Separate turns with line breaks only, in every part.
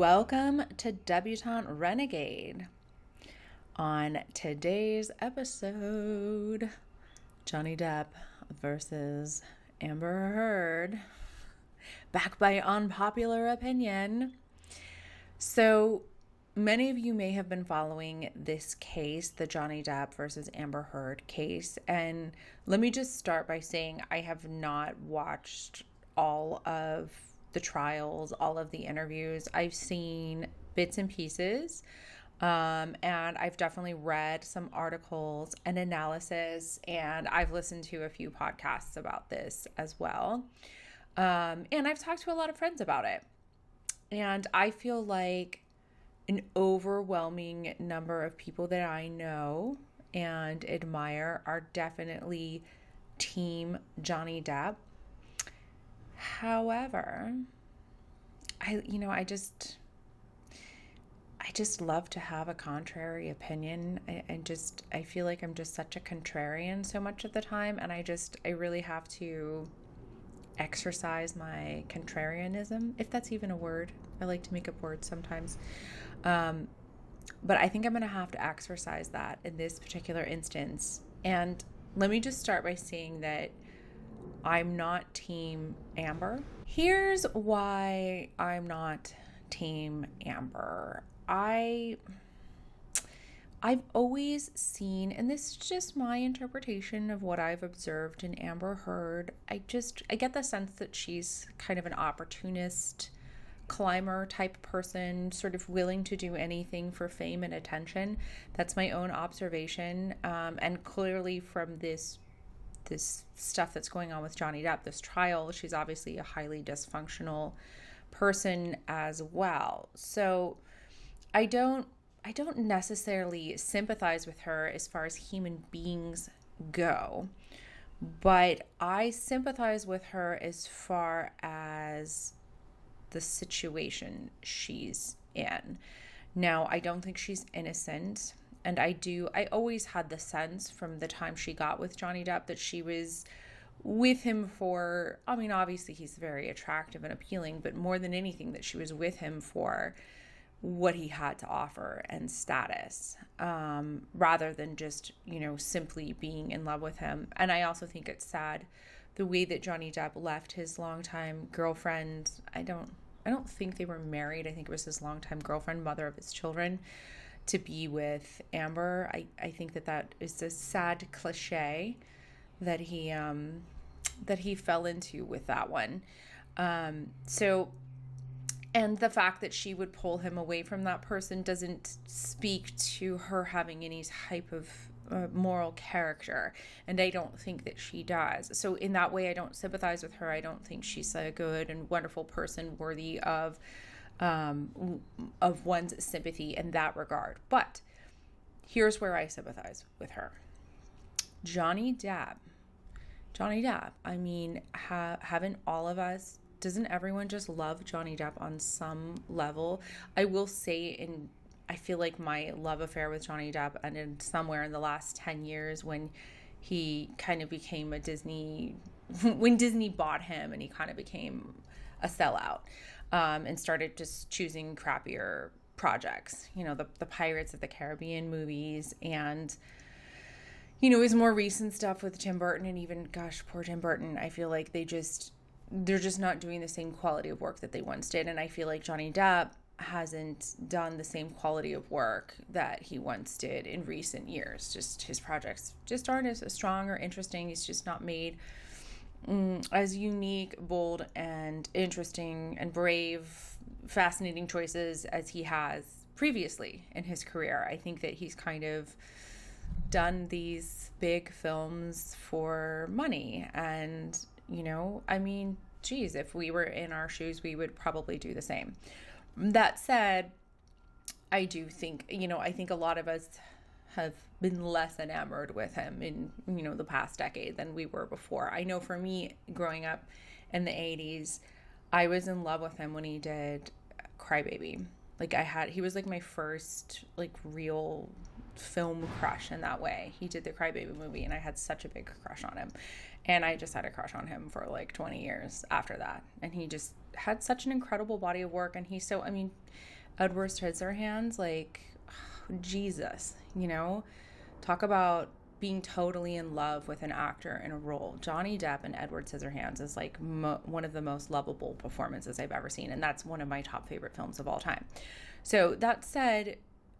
Welcome to Debutante Renegade. On today's episode, Johnny Depp versus Amber Heard, backed by unpopular opinion. So, many of you may have been following this case, the Johnny Depp versus Amber Heard case. And let me just start by saying I have not watched all of the trials, all of the interviews. I've seen bits and pieces, and I've definitely read some articles and analysis, and I've listened to a few podcasts about this as well. And I've talked to a lot of friends about it. And I feel like an overwhelming number of people that I know and admire are definitely team Johnny Depp. However, I just love to have a contrary opinion. I feel like I'm just such a contrarian so much of the time, and I really have to exercise my contrarianism, if that's even a word. I like to make up words sometimes. But I think I'm going to have to exercise that in this particular instance. And let me just start by saying that I'm not team Amber. Here's why I'm not team Amber. I've always seen, and this is just my interpretation of what I've observed in Amber Heard, I get the sense that she's kind of an opportunist, climber type person, sort of willing to do anything for fame and attention. That's my own observation. And clearly from this stuff that's going on with Johnny Depp, this trial, she's obviously a highly dysfunctional person as well. So I don't necessarily sympathize with her as far as human beings go, but I sympathize with her as far as the situation she's in. Now, I don't think she's innocent. And I always had the sense from the time she got with Johnny Depp that she was with him for, obviously he's very attractive and appealing, but more than anything that she was with him for what he had to offer and status, rather than just, simply being in love with him. And I also think it's sad the way that Johnny Depp left his longtime girlfriend. I don't think they were married. I think it was his longtime girlfriend, mother of his children, to be with Amber. I think that is a sad cliche that he fell into with that one. And the fact that she would pull him away from that person doesn't speak to her having any type of moral character, and I don't think that she does. So in that way, I don't sympathize with her. I don't think she's a good and wonderful person worthy of one's sympathy in that regard. But here's where I sympathize with her. Johnny Depp. Haven't all of us, doesn't everyone just love Johnny Depp on some level? I will say, I feel like my love affair with Johnny Depp ended somewhere in the last 10 years when he kind of became when Disney bought him and he kind of became a sellout. And started just choosing crappier projects, the Pirates of the Caribbean movies, and, his more recent stuff with Tim Burton, and even, gosh, poor Tim Burton. I feel like they're just not doing the same quality of work that they once did. And I feel like Johnny Depp hasn't done the same quality of work that he once did in recent years. Just his projects just aren't as strong or interesting. He's just not made as unique, bold, and interesting and brave, fascinating choices as he has previously in his career. I think that he's kind of done these big films for money. And, if we were in our shoes, we would probably do the same. That said, I do think, I think a lot of us have been less enamored with him in, the past decade than we were before. I know for me, growing up in the 80s, I was in love with him when he did Cry Baby. He was like my first, real film crush in that way. He did the Crybaby movie, and I had such a big crush on him. And I just had a crush on him for like 20 years after that. And he just had such an incredible body of work. And he's so, I mean, Edward Scissorhands, like, Jesus, you know? Talk about being totally in love with an actor in a role. Johnny Depp in Edward Scissorhands is like one of the most lovable performances I've ever seen. And that's one of my top favorite films of all time. So that said,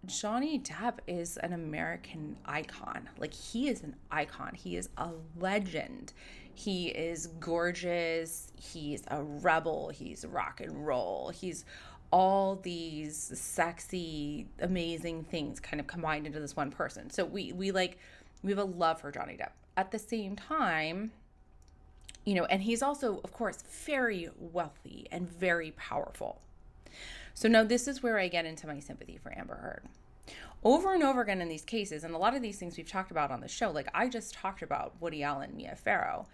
Johnny Depp is an American icon. Like, he is an icon. He is a legend. He is gorgeous. He's a rebel. He's rock and roll. He's all these sexy, amazing things kind of combined into this one person. So we have a love for Johnny Depp. At the same time, you know, and he's also, of course, very wealthy and very powerful. So now this is where I get into my sympathy for Amber Heard. Over and over again in these cases, and a lot of these things we've talked about on the show, like I just talked about Woody Allen, Mia Farrow.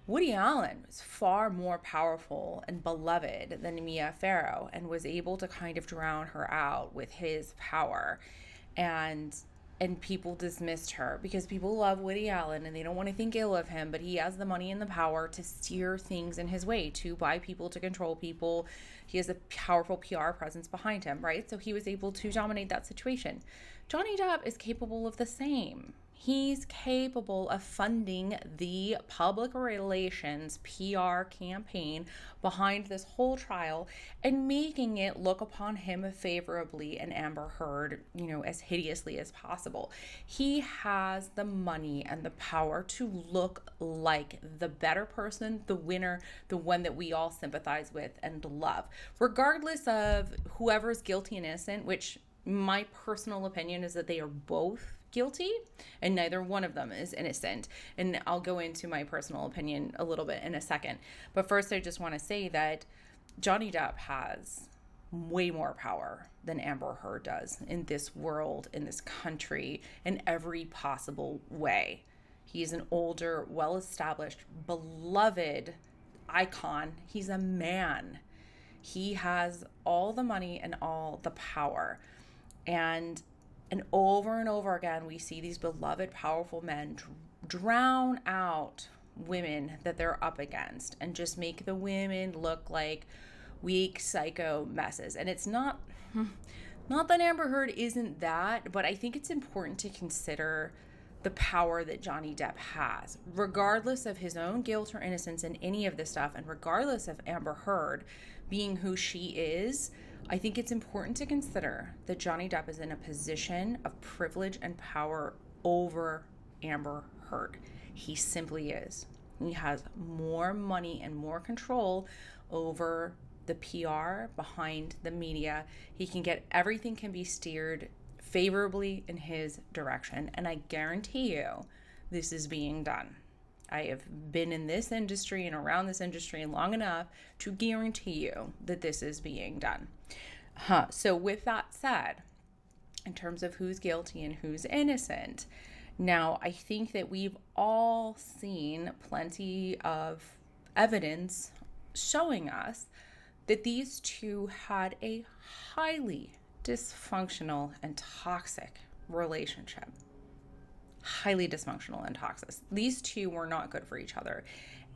Woody Allen was far more powerful and beloved than Mia Farrow, and was able to kind of drown her out with his power. And people dismissed her because people love Woody Allen and they don't want to think ill of him, but he has the money and the power to steer things in his way, to buy people, to control people. He has a powerful PR presence behind him, right? So he was able to dominate that situation. Johnny Depp is capable of the same. He's capable of funding the public relations PR campaign behind this whole trial and making it look upon him favorably and Amber Heard, you know, as hideously as possible. He has the money and the power to look like the better person, the winner, the one that we all sympathize with and love, regardless of whoever's guilty and innocent, which my personal opinion is that they are both guilty and neither one of them is innocent. And I'll go into my personal opinion a little bit in a second. But first, I just want to say that Johnny Depp has way more power than Amber Heard does in this world, in this country, in every possible way. He's an older, well-established, beloved icon. He's a man. He has all the money and all the power. And over again, we see these beloved, powerful men drown out women that they're up against and just make the women look like weak, psycho messes. And it's not that Amber Heard isn't that, but I think it's important to consider the power that Johnny Depp has, regardless of his own guilt or innocence in any of this stuff, and regardless of Amber Heard being who she is. I think it's important to consider that Johnny Depp is in a position of privilege and power over Amber Heard. He simply is. He has more money and more control over the PR behind the media. He can get everything can be steered favorably in his direction. And I guarantee you this is being done. I have been in this industry and around this industry long enough to guarantee you that this is being done. So with that said, in terms of who's guilty and who's innocent, now I think that we've all seen plenty of evidence showing us that these two had a highly dysfunctional and toxic relationship. Highly dysfunctional and toxic. These two were not good for each other.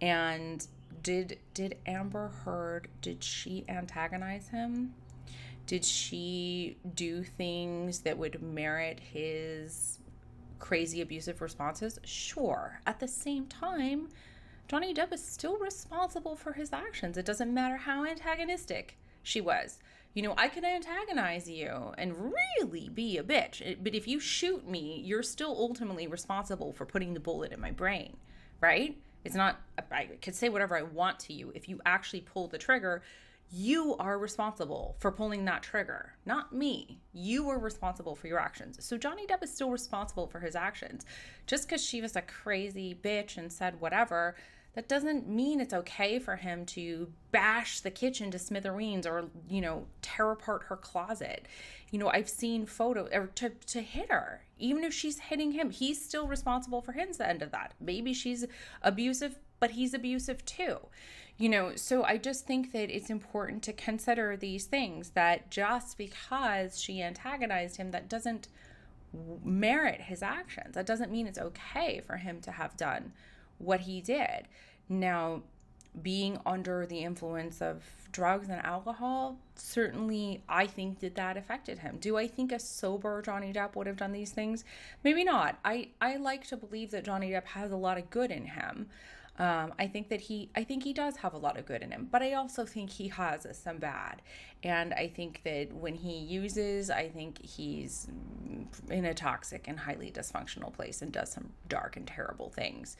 And did Amber Heard, did she antagonize him? Did she do things that would merit his crazy abusive responses? Sure. At the same time, Johnny Depp is still responsible for his actions. It doesn't matter how antagonistic she was. You know, I could antagonize you and really be a bitch, but if you shoot me, you're still ultimately responsible for putting the bullet in my brain, right? It's not, I could say whatever I want to you. If you actually pull the trigger, you are responsible for pulling that trigger, not me. You were responsible for your actions. So Johnny Depp is still responsible for his actions. Just because she was a crazy bitch and said whatever, that doesn't mean it's okay for him to bash the kitchen to smithereens or, you know, tear apart her closet. You know, I've seen photos, or to hit her. Even if she's hitting him, he's still responsible for his end of that. Maybe she's abusive, but he's abusive too. You know, so I just think that it's important to consider these things, that just because she antagonized him, that doesn't merit his actions. That doesn't mean it's okay for him to have done what he did. Now, being under the influence of drugs and alcohol, certainly I think that affected him. Do I think a sober Johnny Depp would have done these things? Maybe not. I like to believe that Johnny Depp has a lot of good in him. I think he does have a lot of good in him, but I also think he has some bad. And I think that when he uses, I think he's in a toxic and highly dysfunctional place and does some dark and terrible things.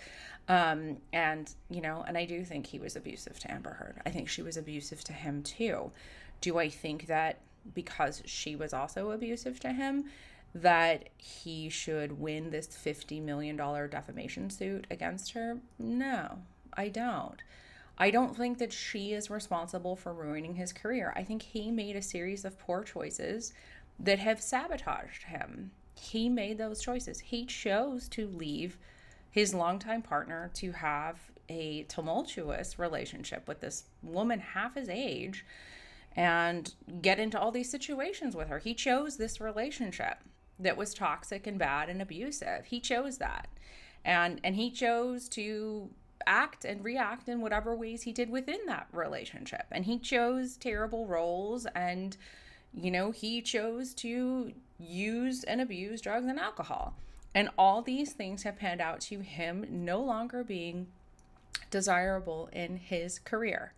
And I do think he was abusive to Amber Heard. I think she was abusive to him too. Do I think that because she was also abusive to him, that he should win this $50 million defamation suit against her? No, I don't. I don't think that she is responsible for ruining his career. I think he made a series of poor choices that have sabotaged him. He made those choices. He chose to leave his longtime partner to have a tumultuous relationship with this woman half his age and get into all these situations with her. He chose this relationship that was toxic and bad and abusive. He chose that. And he chose to act and react in whatever ways he did within that relationship. And he chose terrible roles, and, he chose to use and abuse drugs and alcohol. And all these things have panned out to him no longer being desirable in his career.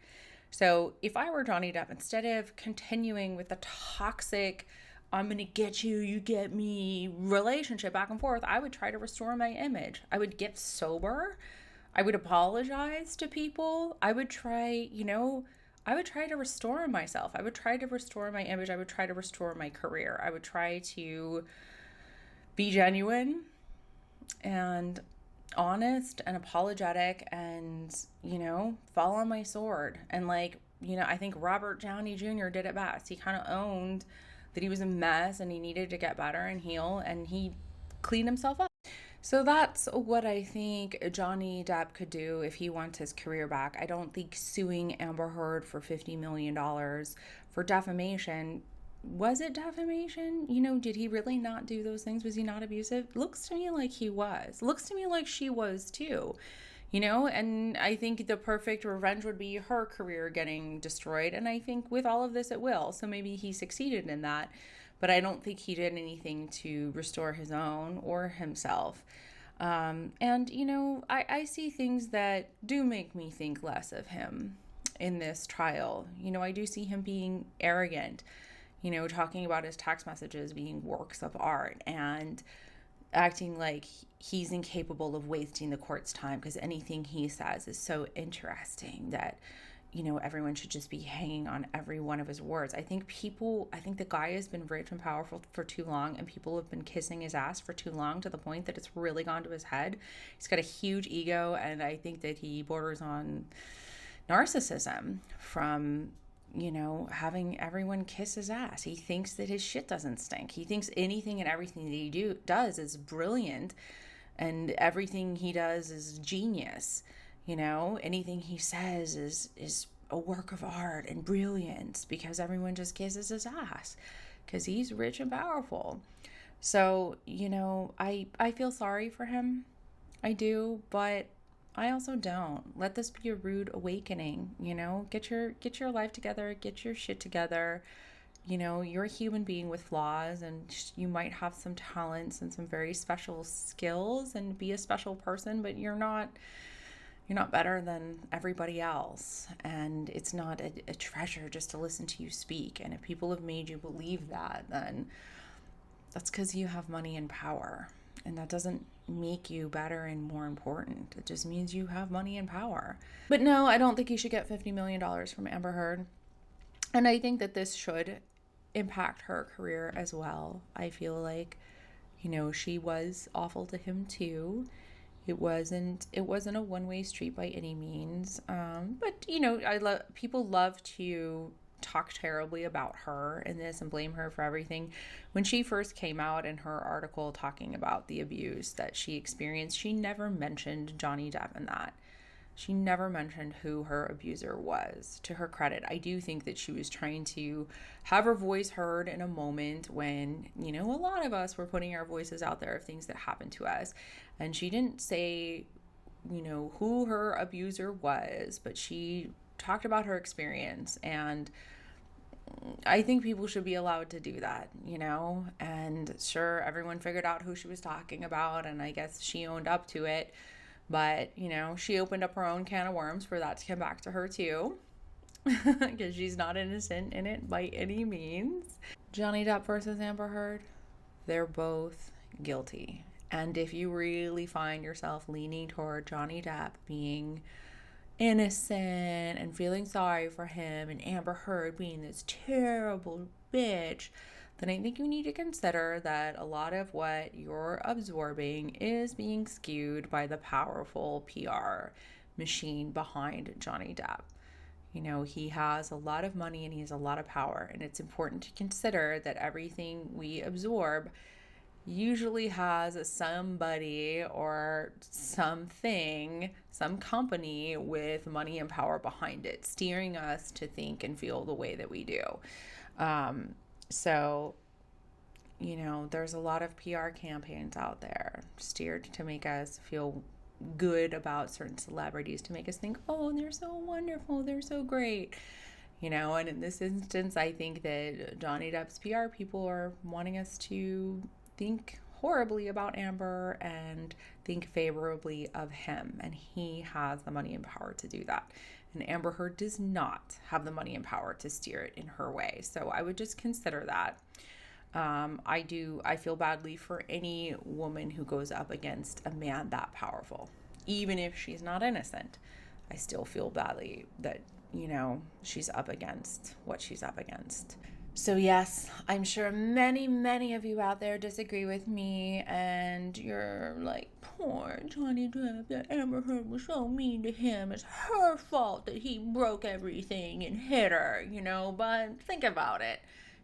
So if I were Johnny Depp, instead of continuing with the toxic, I'm going to get you, you get me relationship back and forth, I would try to restore my image. I would get sober. I would apologize to people. I would try to restore myself. I would try to restore my image. I would try to restore my career. I would try to be genuine and honest and apologetic and, fall on my sword. And I think Robert Downey Jr. did it best. He kind of owned that he was a mess and he needed to get better and heal, and he cleaned himself up. So that's what I think Johnny Depp could do if he wants his career back. I don't think suing Amber Heard for $50 million for defamation. Was it defamation? Did he really not do those things? Was he not abusive? Looks to me like he was. Looks to me like she was too. And I think the perfect revenge would be her career getting destroyed. And I think with all of this, it will. So maybe he succeeded in that. But I don't think he did anything to restore his own or himself. I see things that do make me think less of him in this trial. I do see him being arrogant, talking about his text messages being works of art and acting like he's incapable of wasting the court's time because anything he says is so interesting that, everyone should just be hanging on every one of his words. I think the guy has been rich and powerful for too long, and people have been kissing his ass for too long to the point that it's really gone to his head. He's got a huge ego, and I think that he borders on narcissism from having everyone kiss his ass. He thinks that his shit doesn't stink. He thinks anything and everything that he does is brilliant, and everything he does is genius. Anything he says is a work of art and brilliance because everyone just kisses his ass because he's rich and powerful. So, I feel sorry for him. I do, but I also don't. Let this be a rude awakening, get your life together, get your shit together. You're a human being with flaws, and you might have some talents and some very special skills and be a special person, but you're not better than everybody else. And it's not a treasure just to listen to you speak. And if people have made you believe that, then that's because you have money and power. And that doesn't make you better and more important. It just means you have money and power. But no, I don't think he should get $50 million from Amber Heard. And I think that this should impact her career as well. I feel like, she was awful to him too. It wasn't a one-way street by any means. But people love to talk terribly about her in this and blame her for everything. When she first came out in her article talking about the abuse that she experienced, she never mentioned Johnny Depp in that. She never mentioned who her abuser was. To her credit, I do think that she was trying to have her voice heard in a moment when, a lot of us were putting our voices out there of things that happened to us. And she didn't say, who her abuser was, but she talked about her experience. And I think people should be allowed to do that, and sure, everyone figured out who she was talking about, and I guess she owned up to it. But, she opened up her own can of worms for that to come back to her too, because she's not innocent in it by any means. Johnny Depp versus Amber Heard, they're both guilty. And if you really find yourself leaning toward Johnny Depp being innocent and feeling sorry for him and Amber Heard being this terrible bitch, then I think you need to consider that a lot of what you're absorbing is being skewed by the powerful PR machine behind Johnny Depp. He has a lot of money and he has a lot of power, and it's important to consider that everything we absorb usually has somebody or something, some company with money and power behind it, steering us to think and feel the way that we do. So, there's a lot of PR campaigns out there steered to make us feel good about certain celebrities, to make us think, oh, they're so wonderful, they're so great. And in this instance, I think that Johnny Depp's PR people are wanting us to think horribly about Amber and think favorably of him. And he has the money and power to do that. And Amber Heard does not have the money and power to steer it in her way. So I would just consider that. I feel badly for any woman who goes up against a man that powerful. Even if she's not innocent, I still feel badly that, she's up against what she's up against. So yes, I'm sure many, many of you out there disagree with me, and you're like, poor Johnny Depp, that Amber Heard was so mean to him. It's her fault that he broke everything and hit her, but think about it.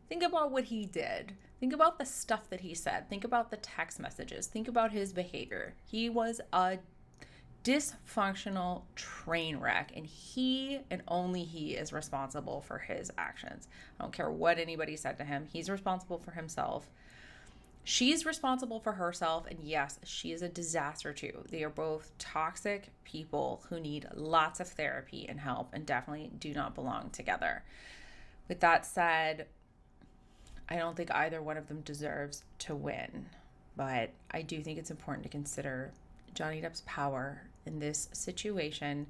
Think about what he did. Think about the stuff that he said. Think about the text messages. Think about his behavior. He was a dysfunctional train wreck, and he and only he is responsible for his actions. I don't care what anybody said to him. He's responsible for himself. She's responsible for herself, and yes, she is a disaster too. They are both toxic people who need lots of therapy and help, and definitely do not belong together. With that said, I don't think either one of them deserves to win, but I do think it's important to consider Johnny Depp's power in this situation,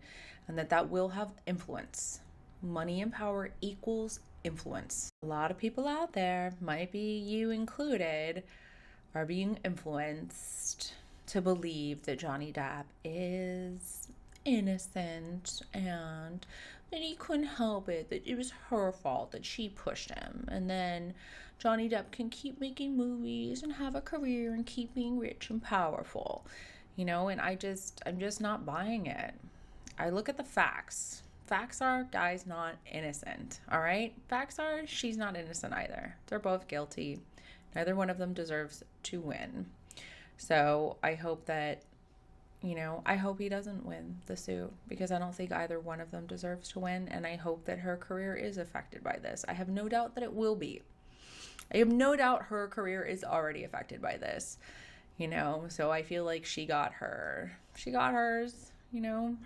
and that will have influence. Money and power equals influence. A lot of people out there, might be you included, are being influenced to believe that Johnny Depp is innocent and that he couldn't help it, that it was her fault, that she pushed him, and then Johnny Depp can keep making movies and have a career and keep being rich and powerful. And I'm just not buying it. I look at the facts. Facts are, guy's not innocent, all right? Facts are, she's not innocent either. They're both guilty. Neither one of them deserves to win. So I hope that, I hope he doesn't win the suit, because I don't think either one of them deserves to win, and I hope that her career is affected by this. I have no doubt that it will be. I have no doubt her career is already affected by this. So I feel like she got hers,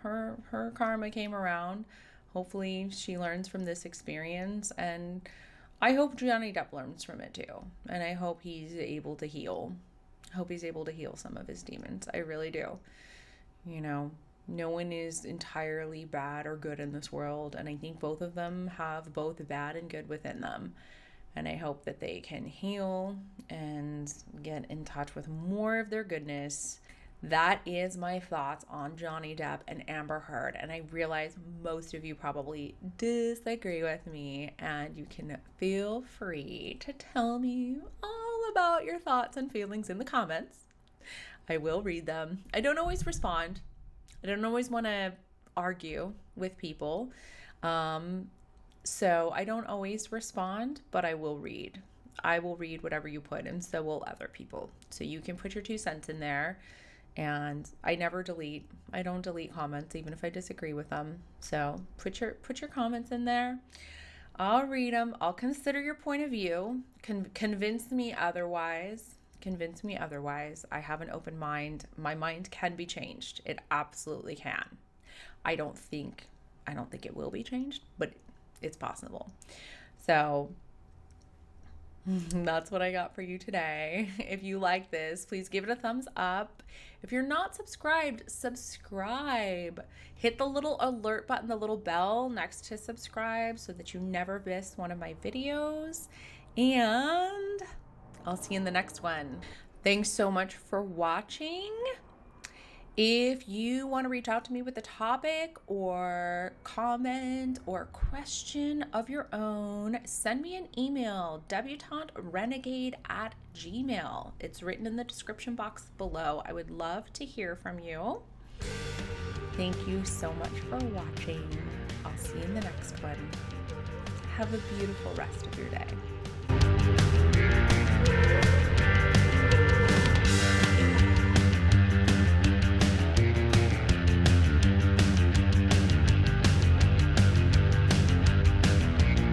her karma came around. Hopefully she learns from this experience, and I hope Johnny Depp learns from it too. And I hope he's able to heal. I hope he's able to heal some of his demons. I really do. No one is entirely bad or good in this world, and I think both of them have both bad and good within them. And I hope that they can heal and get in touch with more of their goodness. That is my thoughts on Johnny Depp and Amber Heard. And I realize most of you probably disagree with me, and you can feel free to tell me all about your thoughts and feelings in the comments. I will read them. I don't always respond. I don't always want to argue with people. So I don't always respond, but I will read. I will read whatever you put, and so will other people. So you can put your 2 cents in there And I never delete. I don't delete comments even if I disagree with them. So put your comments in there. I'll read them. I'll consider your point of view. Convince me otherwise. Convince me otherwise. I have an open mind. My mind can be changed. It absolutely can. I don't think it will be changed, but it's possible. So that's what I got for you today. If you like this, please give it a thumbs up. If you're not subscribed, subscribe. Hit the little alert button, the little bell next to subscribe so that you never miss one of my videos. And I'll see you in the next one. Thanks so much for watching. If you want to reach out to me with a topic or comment or question of your own, send me an email, debutanterenegade@gmail.com. It's written in the description box below. I would love to hear from you. Thank you so much for watching. I'll see you in the next one. Have a beautiful rest of your day.